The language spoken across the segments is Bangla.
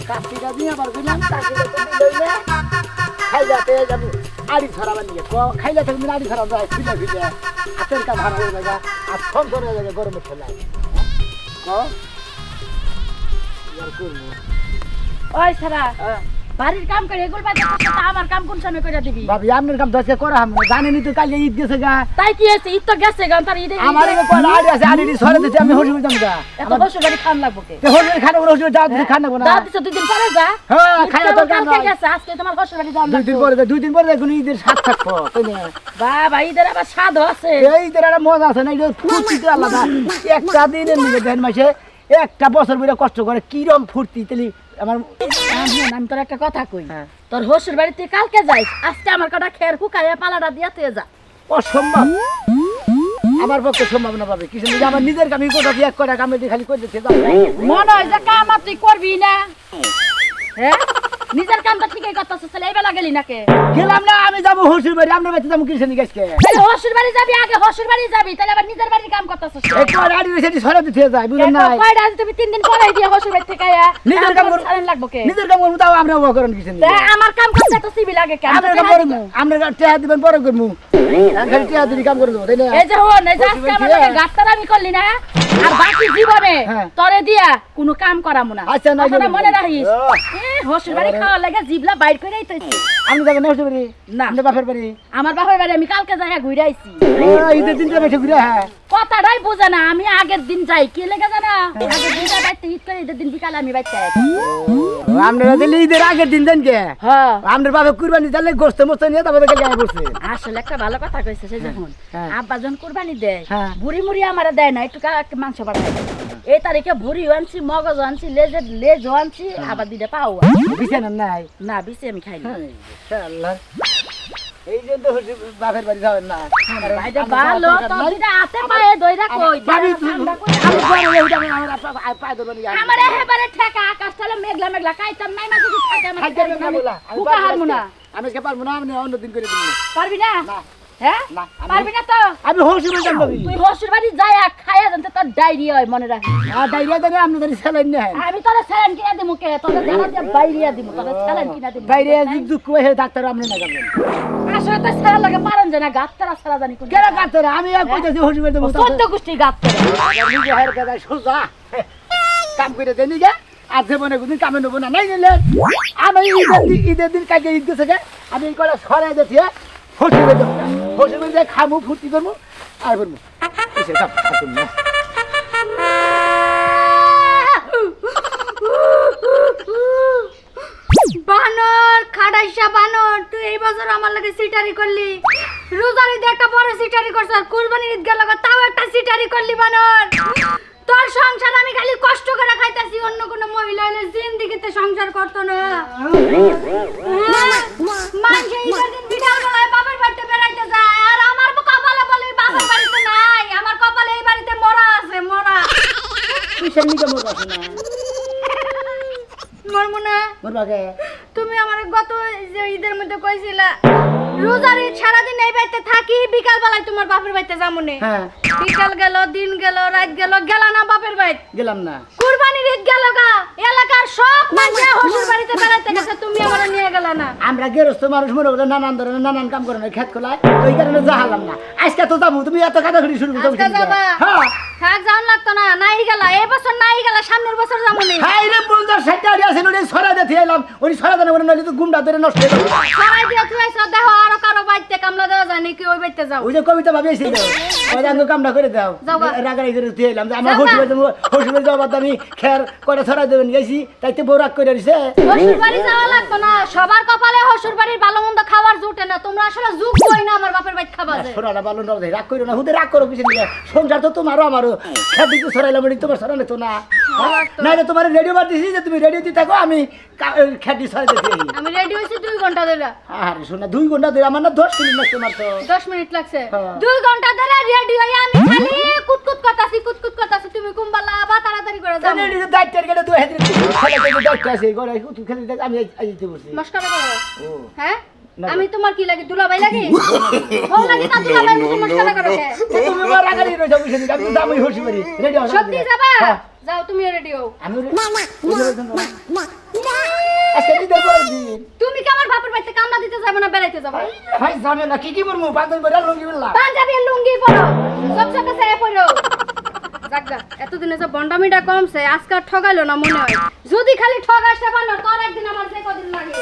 কাটিটা দিয়ে আবার কইলাম কাটিটা তো দিলই না খাইলাতে যাবো আড়ি ছড়াবার নিয়ে খাইলা থাকবেন আড়ি ছড়া যায় ফিলে ফিলে হাতের কাজ হারা হয়ে যায় আর ফোন করে যায় গরমের ঠেলায় করবো ওই সারা বাড়ির কাম করে এগুলো বাজে আমার কাম কোন সময় করে দিবি ভাবি আপনার কাম দশে করা আমি জানেনি তো কাল ঈদ গেছে গা তাই কি আছে ঈদ তো গেছে গা তার ঈদে আমার এর কোন আড়ি আছে আড়ি ছড়ে দিতে আমি হসুর যাম গা এত বছর বাড়ি খান লাগবো কে তে হসুর খানা বড় হসুর যাও দিতে খানা না দাও দিছ দুই দিন পরে যা হ্যাঁ খায়া তো কাম কালকে গেছে আজকে তোমার হসুর বাড়ি যাও দুই দিন পরে কোন ঈদের সাত থাকবো তাই না বাবা ঈদের আবার স্বাদ আছে এই তোর একটা মজা আছে না এটা ফুর্তি তো আলাদা একটা দিনের নিয়ে দেন মাসে একটা বছর ধরে কষ্ট করে কিরম ফুর্তি তেলি আমার আমি তোর একটা কথা কই তোর হসুর বাড়িতে কালকে যাইস আজকে আমার কটা খের হুকাইয়া পালাটা দিয়া তুই যা অসম্ভব আমার পক্ষে সম্ভব না পাবে কিছু আমার নিজের কামি কোথা দিয়ে এক কটা কামে দিয়ে খালি করে দিতে মনে হয় যে কাম আর তুই করবি না হ্যাঁ নিজের কামটা ঠিকই করতেছিস তাহলে এই বেলা গেলি নাকে গেলাম না আমি যাবো হসুর বাড়ি আমরা বাড়িতে যাবো কিছু নিয়ে গেছে তাহলে হসুর বাড়ি যাবি আগে হসুর বাড়ি যাবি তাহলে আবার নিজের বাড়ির কাম করতেছিস একটু আড়ি সেটি সরে দিতে যায় বুঝলেন না কয়টা তুমি 3 দিন পরে দিয়ে হসুর বাড়ি থেকে আয়া নিজের কাম ছাড়েন লাগবো কে নিজের কাম করবো তাও আমরা ও করেন কিছু তা আমার কাম করতে তো সিবি লাগে কেন আমরা কাম করবো আমরা টেহা দিবেন পরে করবো খালি টেহা দিবি কাম করে দেবো তাই না এই যে হন এই যে আজকে আমাদের গাছটার আমি করলি না আর বাকি জীবনে তরে দিয়া কোনো কাম করামু না আচ্ছা না মনে রাখিস হসুর বাড়ি খাওয়ার লাগে জিবলা বাইর করেই তৈছি আমি যাবো না হসুর বাড়ি না আমাদের বাপের বাড়ি আমার বাপের বাড়ি আমি কালকে যাই ঘুরে আইছি ঈদের দিনটা বেশি ঘুরে হ্যাঁ কথাটাই বোঝে না আমি আগের দিন যাই কি লেগে জানা আগের দিন যাই বাইতে ঈদ করে ঈদের দিন বিকালে আমি বাইতে আপনারা দিলে ঈদের আগের দিন দেন কে হ্যাঁ আপনার বাবা কুরবানি দিলে গোস্ত মোস্ত নিয়ে তারপরে গেলে বসে আসলে একটা ভালো কথা কইছে সে যখন আব্বা যখন কুরবানি দেয় হ্যাঁ। বুড়ি মুড়ি আমারে দেয় না একটু মাংস বাড়ায় এই তারিখে বুড়ি আনছি মগজ আনছি লেজ আনছি আবার দিতে পাও বিছানা নাই না বিছে আমি খাই না আল্লাহ এই জন্য তো বাপের বাড়ি যাবেন না ভাইটা ভালো তো দিদা হাতে পায়ে দইরা কই ভাবি আমার এবারে ঠেকা আকাশ তাহলে মেঘলা মেঘলা খাইতাম নাই মাঝে কি থাকে আমার কুকা হারমু না আমি কে পারবো না আমি অন্যদিন করে দিবি পারবি না হ্যাঁ পারবি না তো আমি হসুর বাড়ি যাবো তুই হসুর বাড়ি যায় খাইয়া জানতে তোর ডায়রিয়া হয় মনে রাখিস আর ডাইরিয়া জানি আপনি জানি স্যালাইন না আমি তোরে স্যালাইন কিনা দিমু কে তোরে জানা দিয়ে বাইরিয়া দিমু তোরে স্যালাইন কিনা দিমু ডাইরিয়া দুঃখ হয়ে ডাক্তার আপনি না যাবেন আসলে তো সারা লাগে পারেন যে না গাত্তারা সারা জানি কোন কেন ডাক্তার আমি এক কইতাছি হসুর বাড়ি যাবো 14 গোষ্ঠী গাত্তারা নিজে হায়ার কাজ সোজা কাম করে দেন নিজে আর জীবনে কোনদিন কামে নেবো না নাই নিলে আমি ঈদের দিন কাজে ঈদ গেছে আমি এই কটা সরাই দিচ্ছি হসুর বাড়ি যাই খামু ফুর্তি করবো আর করবো বানর খাড়াইসা বানর তুই এই বছর আমার লাগে সিটারি করলি রোজার ঈদে একটা বড় সিটারি করছ কুরবানির ঈদ গেল তাও একটা সিটারি করলি বানর তোর সংসার আমি খালি কষ্ট করে খাইতাছি অন্য কোন মহিলা হলে জিন্দেগিতে সংসার করতো না মানুষে ঈদের দিন বিড়াল গলায় বাপের বাড়িতে বেড়াইতে যায় আর আমার কপালে বলে বাপের বাড়িতে নাই আমার কপালে এই বাড়িতে মরা আছে মরা মরমু না তুমি আমার গত যে ঈদের মধ্যে কইছিলা রোজার ঈদ সারাদিন এই বাড়িতে থাকি বিকাল বেলায় তোমার বাপের বাড়িতে যাবো নে বিকাল গেল দিন গেল রাত গেল গেলা না বাপের বাড়ি গেলাম না কুরবানির ঈদ গেল গা এলাকার সব মানুষ হসুর বাড়িতে বেড়াইতে গেছে তুমি আমার নিয়ে গেলা না আমরা গেরস্ত মানুষ মনে করলে নানান ধরনের নানান কাম করে খেত খোলায় ওই কারণে যাহালাম না আজকে তো যাবো তুমি এত কাটাকাটি শুরু করতে আজকে যাবা থাক যাওন লাগতো না নাই গেলা এই বছর নাই গেলা সামনের বছর যাবো নে হ্যাঁ রে 50-60 টাকা আছে ওই ছড়া দিয়ে এলাম ওই ছড়া দেন নইলে তো গুমটা ধরে নষ্ট হয়ে যাবে সবাই দিয়ে তুই এসে দেখো আরো কারো বাড়িতে কামলা দেওয়া যায় নাকি ওই বাড়িতে যাও ওই যে কবিতা ভাবিয়েছিল ওই আঙ্গ কামটা করে দাও রাগারাগি করে দিয়ে এলাম যে আমার হসুর যাওয়ার আমি খের করে ছড়া দেবেন গেছি তাইতে বউ রাগ করে দিছে হসুর বাড়ি যাওয়া লাগতো না সবার কপালে হসুর বাড়ির ভালো মন্দ খাবার জুটে না তোমরা আসলে যুগ কই না আমার বাপের বাড়ি খাবা যায় সোনাটা ভালো না রাগ করো না হুদে রাগ করো কিছু নিয়ে সংসার তো তোমারও আমারও খের দিতে ছড়াইলাম তোমার ছড়ালে তো না না তোমার রেডিও বার দিছি যে তুমি রেডিও দিয়ে থাকো আমি খেটি ছড়াই দিতে আমি রেডি হইছি 2 ঘন্টা ধরে আরে শোনা 2 ঘন্টা ধরে আমার না 10 মিনিট লাগছে মাত্র 10 মিনিট লাগছে 2 ঘন্টা ধরে রেডি হই আমি খালি কুতকুত করতাছি তুমি কুম্বালা বা তাড়াতাড়ি করে যাও রেডি দাইতের গেলে তুই হেদিন খেলে তো দাইতে আছে ঘরে তুই খেলে দেখ আমি আইতে বসি মস্কারা করো হ্যাঁ আমি তোমার কি লাগে দুলাভাই লাগে বউ লাগে না দুলাভাই মস্কারা করো তুমি মারা গাড়ি রইছো বুঝছিস আমি দামই হসি মারি রেডি হ সত্যি যাবা যাও তুমি রেডি হও। আমি আজকে ঈদের পরের দিন তুমি কি আমার বাপের বাড়িতে কামনা দিতে যাবে না বেড়াইতে যাবে? ভাই জানে না কি বলবো পাঁচদিন পরে লুঙ্গি বললাম পাঞ্জাবি আর লুঙ্গি পরো, সব সাথে সায়া পরো। জাগা এতদিনে যে বন্ডামিটা কমছে, আজকে আর ঠগাইলো না মনে হয়। যদি খালি ঠগাইতে পারো তোর একদিন আমার যে কদিন লাগে।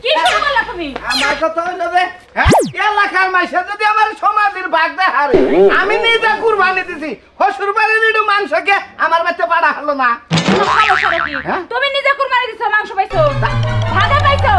কি শুরু করলা তুমি? আমার কথা হইলো যে হ্যাঁ এলাকার মাইসে যদি আমার সমাজের ভাগ দেয় হারে আমি নিজে কুরবানি দিছি হসুর বাড়ির ইডু মাংসকে আমার বাড়িতে পাড়া হলো না। তোমার সমস্যাটা কি? হ্যাঁ? তুমি নিজে কুরবানি দিছো, মাংস পাইছো, ভাগা পাইছো,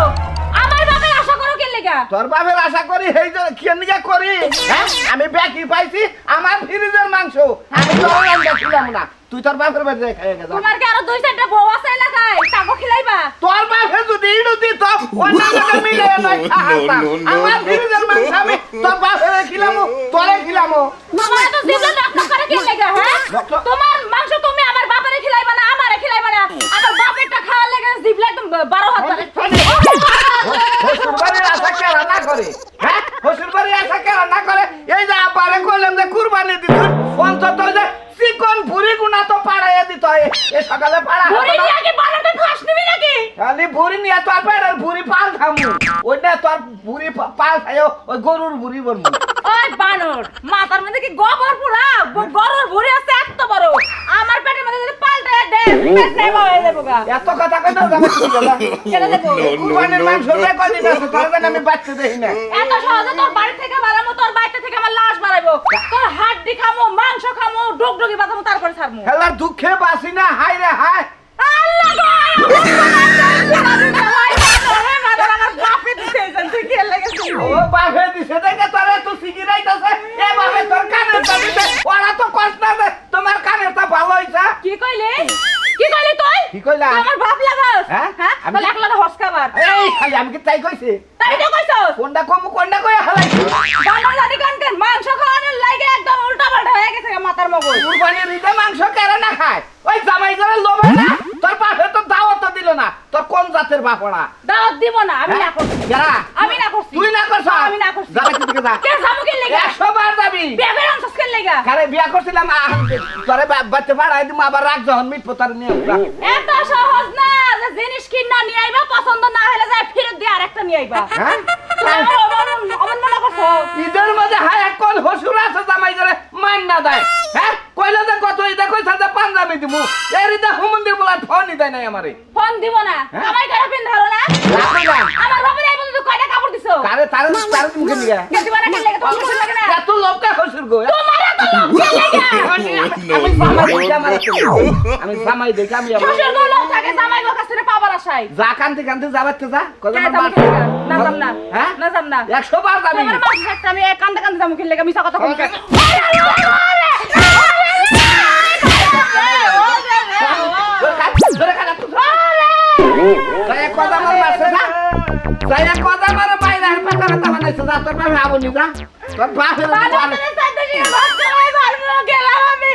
আমার বাপের আশা করো কেন লেগা? তোর বাপের আশা করি এই যে কি নিয়ে করি হ্যাঁ আমি ব্যাকি পাইছি আমার ফ্রিজের মাংস আমি তো রান্না ছিলাম না তুই তোর বাপের বাড়ি যাই খাইয়ে গেছ। তোমার কি আরো 2-4টা বউ আছে এলাকায়, তাকে খিলাইবা? তোর বাপে যদি ইডু দিত অন্য জায়গায় মিলে নয় খাহাতাম আমার ফ্রিজের মাংস আমি তোর বাপের খিলামু তোরে খিলামু। তোমার তো জীবন রক্ষা করে কেন লেগা? হ্যাঁ, তোমার মাংস তুমি আমার বাপের খিলাইবা না আমারে খিলাইবা না? আমার বাপেরটা খাওয়ার লেগে জিভলা একদম 12 হাত বাড়ে। হসুর বাড়ির আশা কেরা না করে হ্যাঁ হসুর বাড়ির আশা কেরা না করে এই যে আপারে কইলাম যে কুরবানি দিত অন্তত যে চিকন ভুরি গুনা তো পাড়াইয়া দিত এ সকালে পাড়া ভুরি নিয়ে কি বানাতে খাস নিবি নাকি? খালি ভুরি নিয়ে তোর পেটের ভুরি পাল খামু ওইটা তোর ভুরি পাল খাইও ওই গরুর ভুরি বলবো। ওই বানর মাথার মধ্যে কি গোবর পুরা গরুর ভুরি আছে এত বড়, আমার পেটের মধ্যে যদি পাল্টায় দে পেট নেবা হয়ে যাবো গা। এত কথা কই না যাবে কি গলা কেন দেবো? কুরবানির মাংস দে কদিন আছে তোর জন্য আমি বাচ্চা দেই না। এত সহজে তোর বাড়ি থেকে বাড়ামো, তোর বাড়িতে থেকে আমার লাশ বাড়াইবো, তোর হাড্ডি খামো, মাংস খামো, ডুগডুগি বাঁধামো, তারপরে ছাড়মো। খেলার দুঃখে বাসি না হাই রে হাই আল্লাহ গো, আমার বাপে দিছে এজন তুই কি লাগেছিস? ও বাপে দিছে দেখে তোরে তো সিগিরাইতাছে এ বাপে তোর কানের তা দিছে ওরা তো কষ্ট না দে তোমার কানের তা ভালো হইছে। কি কইলি? কি কইলি তুই? কি কইলা? তুই আমার বাপ লাগাস? হ্যাঁ? হ্যাঁ, আমি- তাহলে একলা হস খাবার। এই খালি আমি কি তাই কইছি তাই তো কইছস? কোনটা কম কোনটা কই হালাইছি বানর জানি কানকেন মাংস খাওয়ানোর লাগে একদম উল্টা পাল্টা হয়ে গেছে মাথার মগজ। কুরবানির ঈদে মাংস কেন না খায় ওই জামাই করে লোভে না তোর বাপে তো দাওয়াত দিল না তোর কোন জাতের বাপড়া দাওয়াত দিব না, আমি না করছি। যারা আমি না করছি। তুই না করছ আমি না করছি। যারা কি যা কে যাবো কে লেগা? 100 বার যাবি বেবের অংশ কে লেগা? কারে বিয়া করছিলাম তোরে বাচ্চা পাড়াই দিমু আবার রাখ যখন মিটবো তার নিয়ে এত সহজ না যে জিনিস কিনা নিয়ে আইবা, পছন্দ না হলে যায় ফেরত দিয়ে আরেকটা নিয়ে আইবা। হ্যাঁ তুমি অমন মনে করছো? ঈদের মধ্যে হায় এক কল হসুর আছে জামাই করে মান না দেয় হ্যাঁ কইলা যে কত ঈদে কইছা যে পাঞ্জাবি দিমু এর ঈদে হুমন্দির বলা ফোনই দেয় নাই আমারে ফোন দিব না, হ্যাঁ? আমায় কারে পিন ধরো না। রাখলাম আমার বাপের এই পর্যন্ত কয়টা কাপড় দিছো? কারে তারে তারে মুখে নিয়ে কে দিবা না কে লেগা? তোমার খুশি লাগে না? এত লোকটা হসুর গো তোমার এত লোভ কে লেগা? আমি জামাই দেখি আমি শ্বশুর গো লোক থাকে জামাই গো কাছে পাবার আশায়। যা কান্তি কান্তি যাবাতে যা কত কে যাবো কে লেগা? না যাম না। হ্যাঁ না যাম না। 100 বার যাবি তোমার মাছ একটা আমি কান্দে কান্দে যাবো কে লেগা? মিছা কথা কম কে? ধরে খানা তুই তাই কথা আমার মারছে যা তাই কথা আমার মাইরা আর পাতা পাতা বানাইছে যা তোর বাপে আবনি যা তোর বাপে বাজারে সাইতে দিয়ে বাচ্চা হয়ে পারবো গেলাম আমি।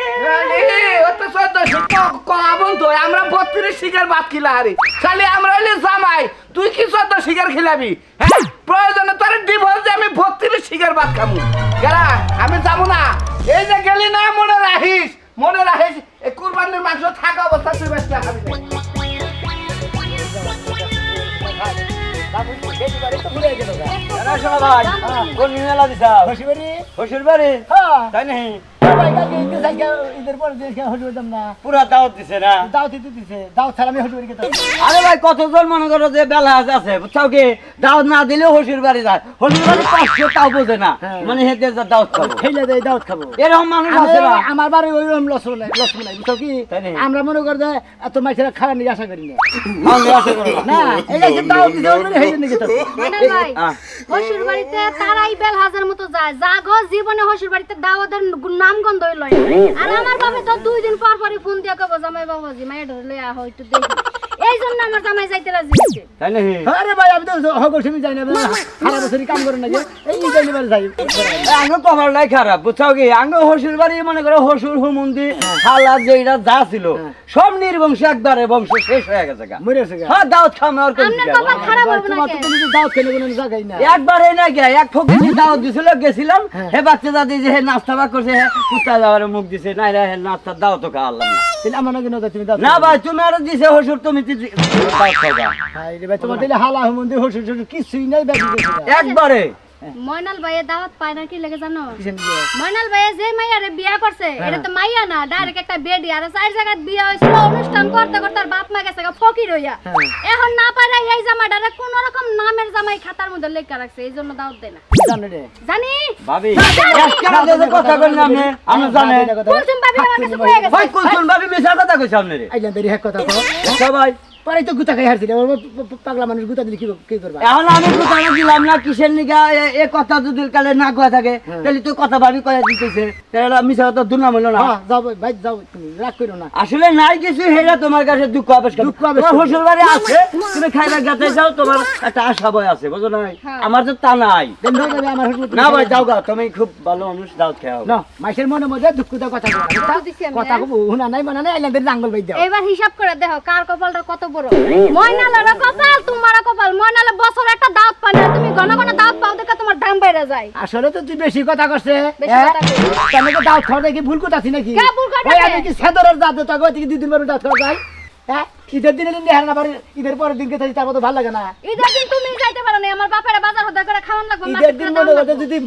আমরা 32 শিকার ভাত খিলা হারি খালি আমরা হইলে জামাই তুই কি 14 শিকার খিলাবি হ্যাঁ প্রয়োজনে তোর ডিভোর্স আমি 32 শিকার ভাত খামু গেলা আমি যাবো না এই যে গেলি না মনে রাখিস এই কুরবানির মাংস থাকা অবস্থা তুই বেঁচে খাবি না। ঈদের পরের দিন হসুর দাম না পুরা দাওয়াত দিছে না দাও দিতে দাও ছাড়া আমি হসুর গেতাম আরে ভাই কতজন মনে করো যে বেলা আছে বুঝছাও কি দাওয়াত না দিলেও হসুর বাড়ি যায় হসুর বাড়ি কষ্ট তাও বোঝে না হ্যাঁ। মানে হেতে দাওয়াত খাবো খেলে দেয় দাওয়াত খাবো এরকম মানুষ আছে না আমার বাড়ি ওইরকম লসমলাই বুঝছো কি তাই নাকি? আমরা মনে করি যে এত মাইছেরা খাওয়া নিয়ে আশা করি না আমি আশা করি না। না এটা যে দাওয়াত দিতে হবে না হেইতে নিয়ে যেতে মানে ভাই আহ, হসুর বাড়িতে তারাই বেল হাজার মতো যায় যা গো জীবনে হসুর বাড়িতে দাওয়াতের নাম গন্ধ লয় আর আমার বাবা তো 2 দিন পর পরই ফোন দিয়া কব জামাই বাবাজি মায়ের ধরলে হয়তো দেখি এই জন্য আমার জামাই যাইতে রাজি হইছে তাই নাকি আরে ভাই আমি তো হগসমি যাই না সারা বছরই কাম করেন নাকি এই যাই না যাই আঙ্গ কপালটাই খারাপ বুঝছাও কি আঙ্গ হসুর বাড়ি মনে করো হসুর হুমন্দি হালাত যেটা যা ছিল সব নির্বংশ একবারে বংশ শেষ হয়ে গেছে গা মরেছে গা হ্যাঁ দাওয়াত খামে আর কোন আপনার কপাল খারাপ হবে না তোমার তো তুমি দাও খেলে কোনো জায়গায় না একবারে না গিয়া এক ফকির দাওয়াত দিছিল গেছিলাম হে বাচ্চা দাদি যে হে নাস্তা বা করছে হে কুত্তা যাওয়ার মুখ দিছে নাই রে হে নাস্তার দাও তো খাওয়ালাম না তাহলে আমার নাকি নদা তুমি দাও না ভাই তুমি আর দিছে হসুর তুমি দাওয়াত খাওয়া হাই রে ভাই তোমার দিলে হালা হুমন্দি হসুর হসুর কিছুই নাই বেশি গেছে একবারে ময়নাল ভাইয়ের দাওয়াত পায় না কি লাগে জানো কিসেন দিয়ে ময়নাল ভাইয়ে যে মাইয়ারে বিয়া করছে এটা তো মাইয়া না ডাইরেক্ট একটা বেডি আর চার জায়গায় বিয়া হইছিল অনুষ্ঠান করতে করতে আর বাপ মা গেছে গা ফকির হইয়া এখন না পারে এই জামাইটারে কোন রকম নামের জামাই খাতার মধ্যে লেখা রাখছে এই জন্য দাওয়াত দেয় না জানো রে জানি ভাবি আজকাল যে কথা কই না আপনি আমি জানেন কুলসুম ভাবি আমার কাছে কয়ে গেছে ভাই কুলসুন ভাবি মিছা কথা কইছ আপনি রে আইলেন দেরি এক কথা কও সবাই পরে তো গুতা খাই হারছিল পাগলা মানুষ গুতা দিলে কি করবা এখন আমি কোথাও দিলাম না কিসের নিগা এ কথা যদি কালে না কয়া থাকে তাহলে তুই কথা ভাবি কয়া দিতেছে তাহলে মিছা কথা দুর্নাম হলো না হ্যাঁ যাও ভাই যাও তুমি রাগ করো না আসলে নাই কিছু হেরা তোমার কাছে দুঃখ আবেশ দুঃখ আবেশ তোমার শ্বশুর বাড়ি আছে তুমি খাইবার গাতে যাও তোমার একটা আশা ভয় আছে বুঝো নাই আমার তো তা নাই দেন দাও যাবে আমার হুজুর না ভাই যাও গা তুমি খুব ভালো মানুষ দাওয়াত খাও না মাসের মনে মধ্যে দুঃখটা কথা কথা কব হুনা নাই মানে নাই আইলেন দেরি নাঙ্গল বাই দাও এবার হিসাব করে দেখো কার কপালটা কত বড় ময়নালের কপাল তোমার কপাল ময়নালে বছর একটা দাওয়াত পায় না তুমি ঘন ঘন দাওয়াত পাও দেখে তোমার দাম বেড়ে যায় আসলে তো তুই বেশি কথা করছে বেশি কথা কইছি। কেন তো দাও খাওয়া কি ভুল কথা নাকি কে ভুল কথা ভাই কে? আমি কি সেদরের দাঁত তো গতি কি 2 দিন পর দাঁত খাওয়া যায় হ্যাঁ ঈদের দিনে দিন দেখার না পারে ঈদের পরের দিন কে তার মতো ভালো লাগে না ঈদের দিন তুমি যাইতে পারো না আমার বাপের বাজার হদা করে খাওয়ান লাগবে ঈদের দিন মনে হতে যদি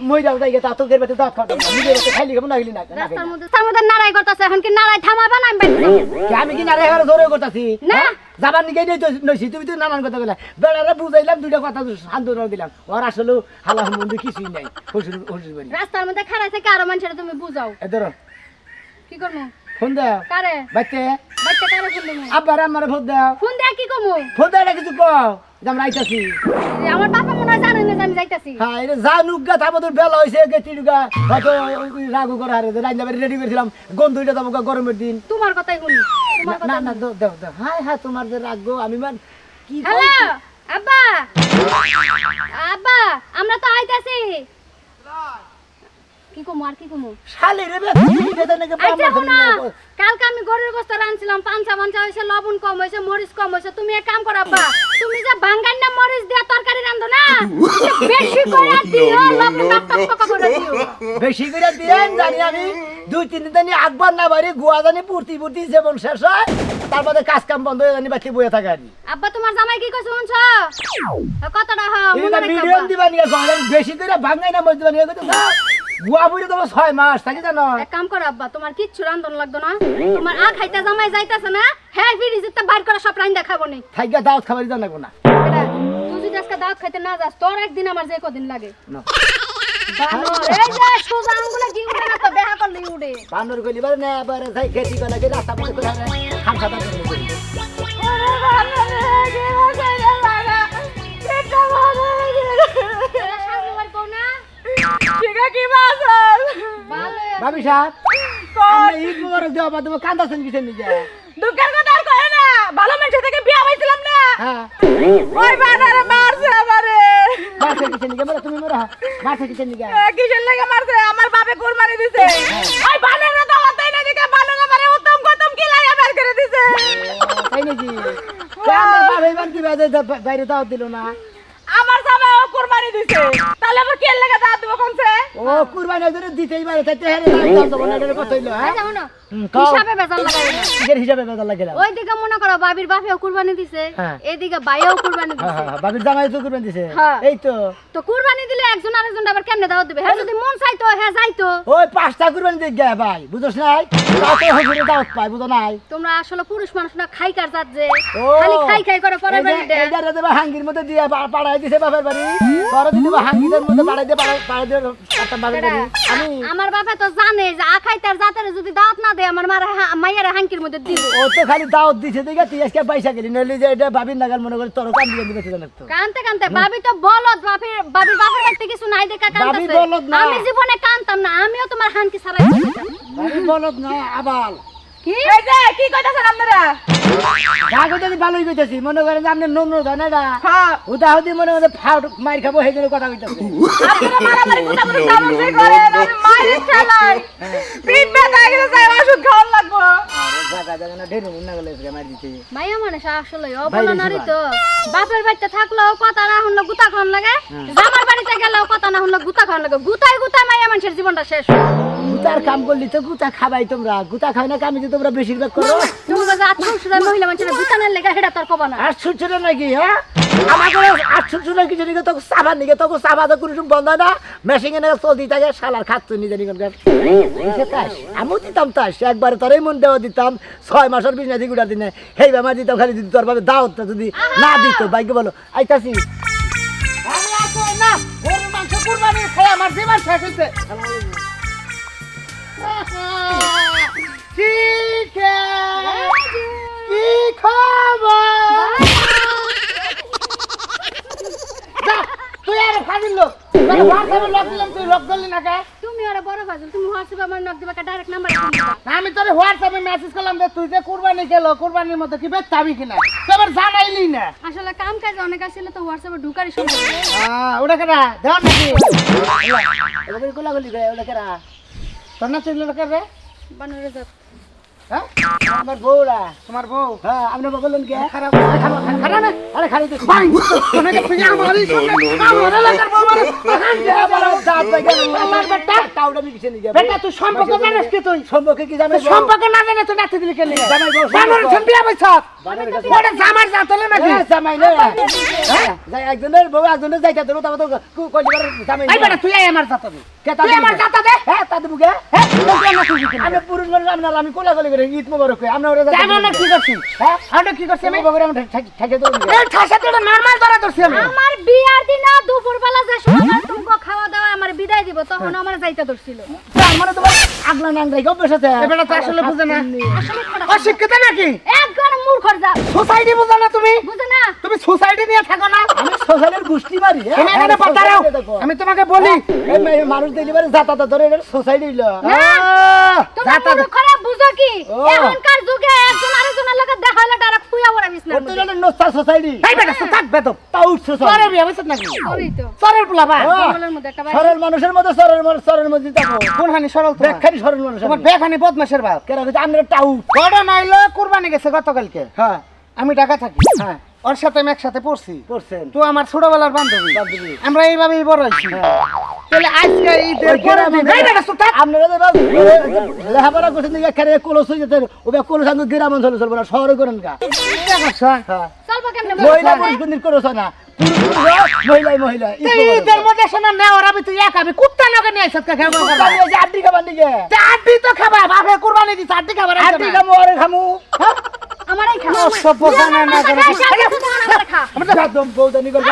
মইরাও যাই তা তো গের বাতে দাঁত খাওয়া না নিজের বাতে খাইলি কেমন লাগলি না রাস্তার মধ্যে নারাই করতেছে এখন কি নারাই থামাবা না আমি বাইরে যাবো। আমি কি না রে এবারে ধরে করতাছি না। যাবার নিকে নইছি তুমি তো নানান কথা বলে বেড়ারে বুঝাইলাম দুইটা কথা শান্ত দিলাম ওর আসলে হালা সম্বন্ধে কিছুই নাই হসুর হসুর বাড়ি রাস্তার মধ্যে খাড়া থেকে আরো মানুষের তুমি বুঝাও এ ধরো কি করবো ফোন দাও কারে বাচ্চা বাচ্চা কারে ফোন দেবো আব্বার আমার ফোন দাও ফোন দেয়া কি কমু ফোন দাও কিছু কও যে আমরা আইতাছি আমার বাপা মনে হয় জানে না যে আমি যাইতাছি হ্যাঁ এটা জানুক গা তারপর তোর বেলা হয়েছে গেটিডুগা হয়তো রাগু করে হারে রান্না বাড়ি রেডি করেছিলাম গন্ধইটা যাবো গরমের দিন তোমার কথাই শুনি না তোমার না কথা না দাও দাও হাই হাই তোমার যে রাগ গো আমি মান কি হ্যালো আব্বা আব্বা আমরা তো আইতাছি কি কমু আর কি কমু শালি রে বে তুমি বেদা নাকি আচ্ছা শোনো কালকে আমি গরুর গোস্ত রাঁধছিলাম পাঞ্চা মাঞ্চা হয়েছে লবণ কম হয়েছে মরিচ কম হয়েছে তুমি এক কাম করো আব্বা তুমি যে বাঙ্গান না মরিচ দিয়া তরকারি রাঁধো না বেশি করে দিও লবণ টক করে দিও বেশি করে দিয়েন জানি আমি 2-3 দিন আকবার না বাড়ি গুয়া জানি পূর্তি পূর্তি যেমন শেষ হয় তারপরে কাজ কাম বন্ধ হয়ে জানি বাকি বইয়া থাকে আর আব্বা তোমার জামাই কি কইছে শুনছো কতটা হ্যাঁ মনে এটা রাখবা মিডিয়াম দিবা নিয়ে গলেন বেশি করে ভাঙাই না মজদুর নিয়ে কইতো গুয়া বুড়ি তো 6 মাস থাকি জানো এক কাম করো আব্বা তোমার কিচ্ছু রান্ধন লাগতো না তোমার খাইতে জামাই যাইতাছে না হ্যাঁ ফ্রিজে বাইর করে সব রান্দা খাবো নি থাইগা দাওয়াত খাবার জানাবো না এটা তুই যদি আজকে দাওয়াত খাইতে না যাস তোর একদিন আমার যে কদিন লাগে না বানর এই যে সোজা আঙ্গুলে কি উঠে না তো বেহা করলি উঠে বানর গলি বারে না বারে যাই খেতি করে লাগে রাস্তা মধ্যে করে খান খাতা করে ভাবি সাহেব আমি ঈদ মোবারক দেওয়া বাদ দেবো কান্দাছেন কিসের নিজে দুঃখের কথা আর কয় না ভালো মানুষ থেকে বিয়া হইছিলাম না হ্যাঁ ওই বানারে মারছে আমারে মারছে কিসের নিজে মানে তুমি মরা মারছে কিসের নিজে কিসের লাগে মারছে আমার বাপে কুরবানি দিছে ওই বানারে দাওয়াত দেয় না দিকে বানারে আমারে উত্তম গতম কি লাগা বের করে দিছে তাই নাকি কান্দার ভাই মান কি বাইরে দাওয়াত দিল না আমার জামাইও কুরবানি দিছে তাহলে আমার কি লাগা দাওয়াত দিব কোনছে ও কুরবানি ধরে দিতেই পারে তাতে হেরে দাওয়াত দেব না এটা কত হইলো হ্যাঁ আচ্ছা শোনো কও। হিসাবে বেজাল লাগাই না কিসের হিসাবে বেদা লাগিলাম ওইদিকে মনে করো বাবির বাপেও কুরবানি দিছে হ্যাঁ। এইদিকে ভাইও কুরবানি হ্যাঁ দিছে হ্যাঁ বাবির জামাই তো কুরবানি দিছে হ্যাঁ। এই তো তো কুরবানি দিলে একজন আরেকজন আবার কেমনে দাওয়াত দিবে হ্যাঁ যদি মন চাইতো হ্যাঁ যাইতো ওই 5টা কুরবানি দিয়ে গে ভাই বুঝছ নাই তাতে হুজুরে দাওয়াত পাই বুঝো নাই তোমরা আসলে পুরুষ মানুষ না খাই কার জাত যে ও খালি খাই খাই করে পরে বাড়ি দেয় এইটা দেবা হাঙ্গির মধ্যে দিয়ে পাড়াই দিছে বাপের বাড়ি পরে দিতে হাঙ্গিদের মধ্যে পাড়াই দিয়ে পাড়াই দিয়ে একটা বাপের বাড়ি আমি আমার বাপে তো জানে যে আখাই তার জাতের যদি দাওয়াত না দেয় আমার মায়ের হাঙ্কির মধ্যে দিব ও তো খালি দাওয়াত দিছে দেখে তুই আজকে পয়সা গেলি নইলে যে এটা বাবির নাগাল মনে করে তোর কান দিয়ে দিবে জানাস তো কানতে কানতে ভাবি তো বলদ বাপির বাপের কাছে কিছু নাই দেখা ভাবি কানতেছে বলদ না। আমি জীবনে কানতাম না আমিও তোমার হাঙ্কি ছাড়াই বাবি বলত না আবাল কি এই যে কি কইতাছেন আপনারা রাগ হইতেছি ভালোই কইতেছি মনে করেন যে আপনি নুন ধনে না হ্যাঁ হুদাহুদি মনে মনে ফাউট মাইর খাবো সেই জন্য কথা কইতেছে আপনারা মারামারি কোটাকুটি চামচে করেন আমি মাইরে চালাই পিঠ ব্যথা গেলে যাই ওষুধ খাওয়ার লাগবো জায়গা জায়গা না ঢের না গেলে মার দিতে মাইয়া মানুষ আসলে অবলা নারী তো বাপের বাড়িতে থাকলেও কথা না শুনলে গুতা খাওয়ান লাগে জামার বাড়িতে গেলেও কথা না শুনলে গুতা খাওয়ান লাগে গুতায় গুতায় মাইয়া মানুষের জীবনটা শেষ গুতার কাম করলি তো গুতা খাবাই তোমরা গুতা খাই না কামি যে তোমরা বেশিরভাগ করো তুমি কাছে আত্মসুরার মহিলা মানুষের গুতা না লেগে হেডা তোর কবা না আর ছুটছিল নাকি হ্যাঁ আমাকে আর ছুটছিল কি জানি তো সাবান নিকে তো সাবা তো কোনো বন্ধ হয় না মেশিং এনে চলতি থাকে শালার খাচ্ছ নিজে নিকনকার আমিও দিতাম তাই একবারে তোরই মন দেওয়া দিতাম 6 মাসের বিজনেস গুড়া দিনে সেই বেমার দিতাম খালি দিদি তোর ভাবে দাওয়াতটা যদি না দিত ভাগ্য বলো আইতাছি আমি আসো না ওর মাংস কুরবানি খাই আমার জীবন শেষ হইছে ঠিক কি খবর তুই আর খাদিন লোক হোয়াটসঅ্যাপে লক দিলাম তুই লক করলি না কে তুমি আরে বড় ফাজল তুমি হোয়াটসঅ্যাপে আমার নক দিবা ডাইরেক্ট নাম্বার আমি তোর হোয়াটসঅ্যাপে মেসেজ করলাম যে তুই যে কুরবানি গেলো কুরবানির মতো কি বেচাবি কিনা তুই আবার জানাইলি না আসলে কাম কাজ অনেক আছিল তো হোয়াটসঅ্যাপে ঢুকারই সময় ওটা কেনা দেওয়ার নাকি ওটা কোলাগুলি রে ওটা কেনা তোর না চললো কে রে বানরে যাত হ্যাঁ আমার বউরা তোমার বউ হ্যাঁ আপনি বললেন কি খারাপ খারাপ না আরে খালি তো ভাই তোকে তুই আমারই আমার এলাকার বউ মানে বড় দাঁত লাগে আমার বেটা টাউডা মি কিছু নিয়ে বেটা তুই সম্পর্ক জানিস কি তুই সম্পর্ক কি জানিস সম্পর্ক না জানে তুই নাতে দিলি কেন জামাই বউ বানর ছম্পিয়া বইছা ওটা জামার জাতলে নাকি জামাই না হ্যাঁ যাই একজনের বউ একজনের যাইতা ধরো তবে তো কইবার জামাই এই বেটা তুই আমার জাতবে কে তুই আমার জাতা দে হ্যাঁ তা দেবো কে হ্যাঁ আমি পুরুষ মানুষ আমি কোলাগুলি ঈদ মোবারক আমরা ওরা আমরা কি করছি হ্যাঁ আমরা কি করছি আমি বগরে আমরা ঠাকে তো এই ঠাসা তো নরমাল ধরা ধরছি আমি আমার বিয়ার দিন দুপুরবেলা যে সময় তুমি খাওয়া দাওয়া আমার বিদায় দিব তখন আমার যাইতে ধরছিল তার মানে তোমার আগলা নাংরাই গো বসেছে এবেলা তো আসলে বুঝে না আসলে অশিক্ষিত নাকি একবার মূর্খর যা সোসাইটি বুঝে না তুমি বুঝে না তুমি সোসাইটি নিয়ে থাকো না আমি সোশ্যালের গোষ্ঠী মারি তুমি এখানে পাতাও আমি তোমাকে বলি এই মানুষ ডেলিভারি জাতাতা ধরে এটা সোসাইটি হইলো তুমি খারাপ বুঝো কি এখনকার যুগে একজন আরেকজনের লগে দেখা হলে ডাইরেক্ট ফুয়া পড়াবিস না ওটা হলো নোসা সোসাইটি এই বেটা তো থাকবে তো তাও সোসাইটি সরে বিয়া বসত নাকি সরি তো সরের পোলাবা জঙ্গলের মধ্যে একটা সরল মানুষের মধ্যে সরল মধ্যে থাকো কোন হানি সরল ব্যাখানি সরল মানুষ তোমার ব্যাখানি বদমাশের বাপ কেন কইছে আমরা টাউ বড় নাইলো কুরবানি গেছে গতকালকে হ্যাঁ আমি ঢাকা থাকি হ্যাঁ ওর সাথে আমি একসাথে পড়ছেন তো আমার ছোটবেলার বান্ধবী আমরা এইভাবেই বড় হইছি তাহলে আজকে ঈদের পরে এই বেটা তো আপনারা লেখাপড়া করছেন দিকে এখানে কলস হয়ে যেতে ওবে কলস আনু গ্রাম অঞ্চলে চলবে না শহরে করেন কা চলবো কেমনে মহিলা পুরুষ কোনদিন করছ না মহিলা ঈদের মধ্যে শোনা না ওরা তুই এক আমি কুত্তা নকে নিয়ে আইছত খাবো আমি আড্ডি খাবার দিকে আড্ডি তো খাবা বাপে কুরবানি দিছ আড্ডি খাবার আড্ডি খামু আরে খামু আমারই খা সব জানা না করে আমার খা আমরা একদম বউদানি করব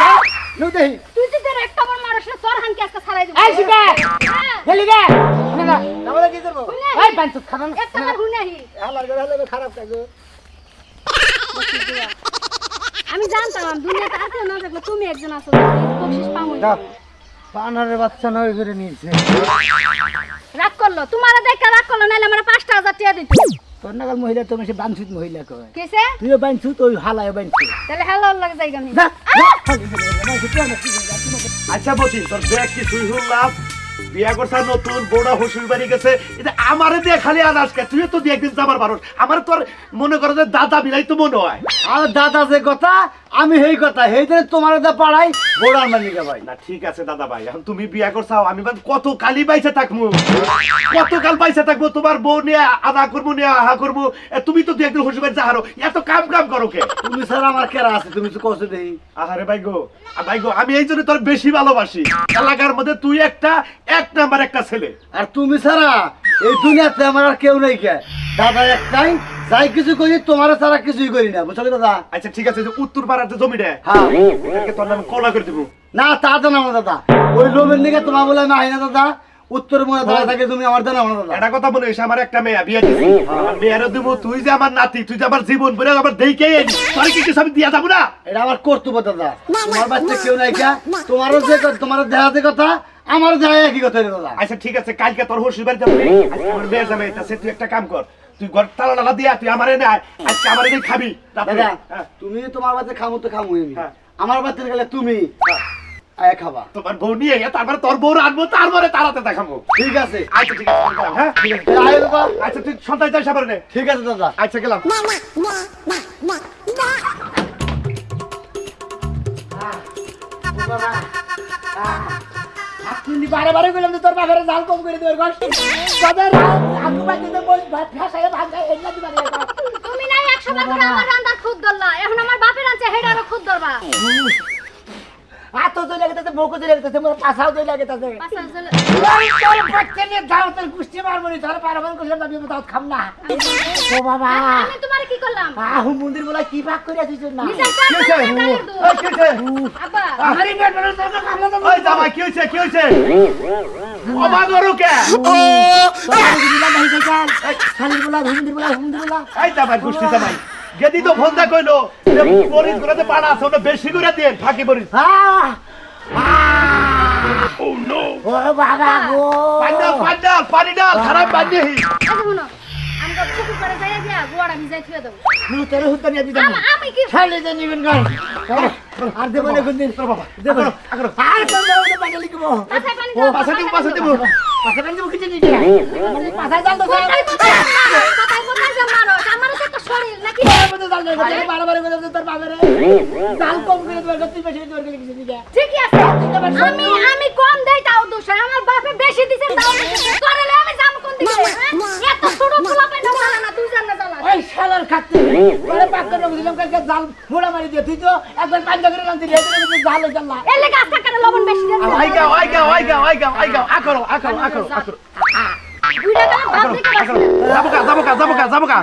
নু দেই তুই তো তোর একটা বার মারছ না তোর হানকে আজকে ছাড়াই দিব এই শিকা হেলি গে না আমরা কি করব এই পাঁচ খানা একটা বার হুনাহি আমার ঘরে হলে খারাপ থাকো আমি জানতাম দুনিয়াতে আর কেউ না থাকলে তুমি একজন আছো বকশিশ পামই পানারের বাচ্চা নয় করে নিয়েছে রাগ করলো তোমারে দেখা রাগ করলো নাইলে আমার 5000 টাকা দিত তোর নাগাল মহিলা তুমি সে বানছুত মহিলা কয় কিসে তুইও বানছুত ওই হালায় বানছুত তাহলে হ্যালো লাগে যাই গানি আচ্ছা বলছি তোর ব্যাগ কি তুই শুনলাম বিয়া করছা নতুন বড় শ্বশুর বাড়ি গেছে এটা আমারে দিয়ে খালি আনাজকে তুই তো দিয়ে একদিন যাবার পারো আমার তোর মনে করো যে দাদা বিলাই তো মনে হয় আর দাদা যে কথা আমি সেই কথা সেইদিন তোমার দা পাড়াই বোড়ার মালিকা ভাই না ঠিক আছে দাদা ভাই এখন তুমি বিয়া করছাও আমি কত কালি বাইসে থাকবো কত কাল বাইসে থাকবো তোমার বউ নিয়ে আদা করবো নিয়ে আহা করবো তুমি তো দুই একদিন শ্বশুর বাড়ি যাহারো এত কাম করো কে তুমি স্যার আমার কেরা আছে তুমি তো কষ্ট দেই আহারে ভাইগো আমি এই জন্য তোর বেশি ভালোবাসি এলাকার মধ্যে তুই এক নাম্বার একটা ছেলে আর তুমি ছাড়া এই দুনিয়াতে আমার আর কেউ নেই কে দাদা একটাই যাই কিছু করি তোমার ছাড়া কিছুই করি না বুঝলি দাদা আচ্ছা ঠিক আছে যে উত্তর পাড়ার যে জমিটা হ্যাঁ এটাকে তোর নামে কলা করে দেবো না তা তো না দাদা ওই লোমের দিকে তোমার বলে আমি আই না দাদা উত্তর মনে ধরা থাকে তুমি আমার জানা না দাদা এটা কথা বলে আমার একটা মেয়ে বিয়ে দিছি আমার মেয়েরও দেবো তুই যে আমার নাতি তুই যে আমার জীবন বলে আমার দেখেই আনি তোর কি কিছু আমি দিয়া যাবো না এটা আমার কর্তব্য দাদা তোমার বাচ্চা কেউ নাই কে তোমারও যে তোমার দেখাতে কথা আমার দেখা একই কথা দাদা আচ্ছা ঠিক আছে কালকে তোর শ্বশুর বাড়ি যাবো আজকে আমার মেয়ের জামাই এটা তুই একটা কাম কর তুই ঘর তালা টালা দিয়া তুই আমারে নে আজকে আমারে দিয়ে খাবি রাত্রে। দাদা হ্যাঁ। তুমি তোমার বাড়িতে খামো তো খামো আমি হ্যাঁ। আমার বাড়িতে গেলে তুমি আয় খাবা তোমার বউ নিয়ে তারপরে তোর বউ আনবো তারপরে তারাতে দেখাবো। ঠিক আছে আচ্ছা ঠিক আছে গেলাম, হ্যাঁ ঠিক আছে তাহলে আয় বাবা। আচ্ছা তুই সন্তান যাই সাবারে নে। ঠিক আছে দাদা আচ্ছা গেলাম। কিন্তু বারে বারে গেলাম যে তোর বাপের জাল কম করে দেবে ঘর তাদের আগু বাকিতে বল ভাত ফেসায় ভাত খায় এগুলা দিবা রে তুমি নাই 100 বার করে আমার রান্দার খুদ ধরলা এখন আমার বাপের আনছে হেডারও খুদ ধরবা হাতও চলে গেছে মুখও চলে গেছে মোর পাছাও চলে গেছে পাশা চলে তোর পক্ষে নিয়ে যাও তোর গুষ্টি মারবো নি তোর পারাবন করলাম আমি দাও খাম না ও বাবা আমি তোমারে কি করলাম আহু মন্দির বলা কি ভাগ করে দিছ না নিজের কাজ কি হয়েছে? করে এই, কি হয়েছে? আব্বা আমারই পেট বড় তোর খাম না তো ওই জামাই কি হয়েছে কি হয়েছে অবাক হলো কে? দিলাম ভাই কাল খালি বলা মন্দির বলা এই জামাই গোষ্ঠী জামাই গেদি তো ফোন দা কইলো যে মরিচ গুলোতে পাড়া আছে ওটা বেশি করে দেন ফাঁকি মরিচ। ও নো ও বাবা গো পানি ডাল খারাপ পানি আচ্ছা শুনো আমরা পুকুর পাড়ে যাইয়া দিয়া গোড়া ভিজাই থুয়ে দেব তোর হুত্তা নিয়ে দিতাম আমি কি খালি যে নিবেন কর আর দেব না কোনদিন তোর বাবা দেব আগরো আর কোন দেব পানি লিখব পাছায় পানি ও দাও পাশে দিব পাশে দিব পাশে পানি দিব কিছু দিই মানে পাশে জাল তো কোথায় কোথায় যে মারো আমারও তো একটা শরীর নাকি জাল না বারবার করে তোর বাবারে জাল কম করে তোর গতি বেশি তোর কিছু দিই ঠিকই আছে আমি কম দেই তাও দোষ আমার বাপে বেশি দিছে তাও করলে আমি যাম কোন দিকে এত ছোট পোলা পেনা চালা না তুই জান না চালা ওই শালার খাচ্ছে ওরে পাক করে দিলাম কালকে জাল মোড়া মারি দিয়ে তুই তো একবার পাঞ্জা করে লান্তি রে তুই জাল হয়ে জাল এলে গাছ কাটা লবণ বেশি দেন আইগা আকরো বুইড়া গেলে ভাত দিকে যাবো কা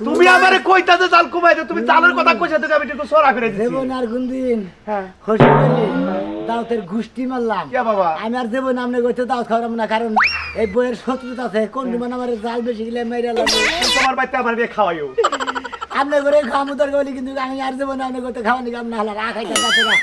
তুমি আমারে কইতা যে জাল কমাই দে তুমি জালের কথা কইছা তো আমি একটু সরা করে দিছি দেব না আর গুনদিন হ্যাঁ খুশি করি দাও তোর গুষ্টি মারলাম কে বাবা আমি আর দেব না আমনে কইতে দাও খাওয়াম না কারণ এই বইয়ের শত্রুতা আছে কোন দিন আমার জাল বেশি গেলে মেরে লাগবে তোমার বাইতে আমার দিয়ে খাওয়াইও আমনে করে খাওয়ামু তোর গলি কিন্তু আমি আর দেব না আমনে কইতে খাওয়ানি কাম না হলা রাখাইতে কাছে না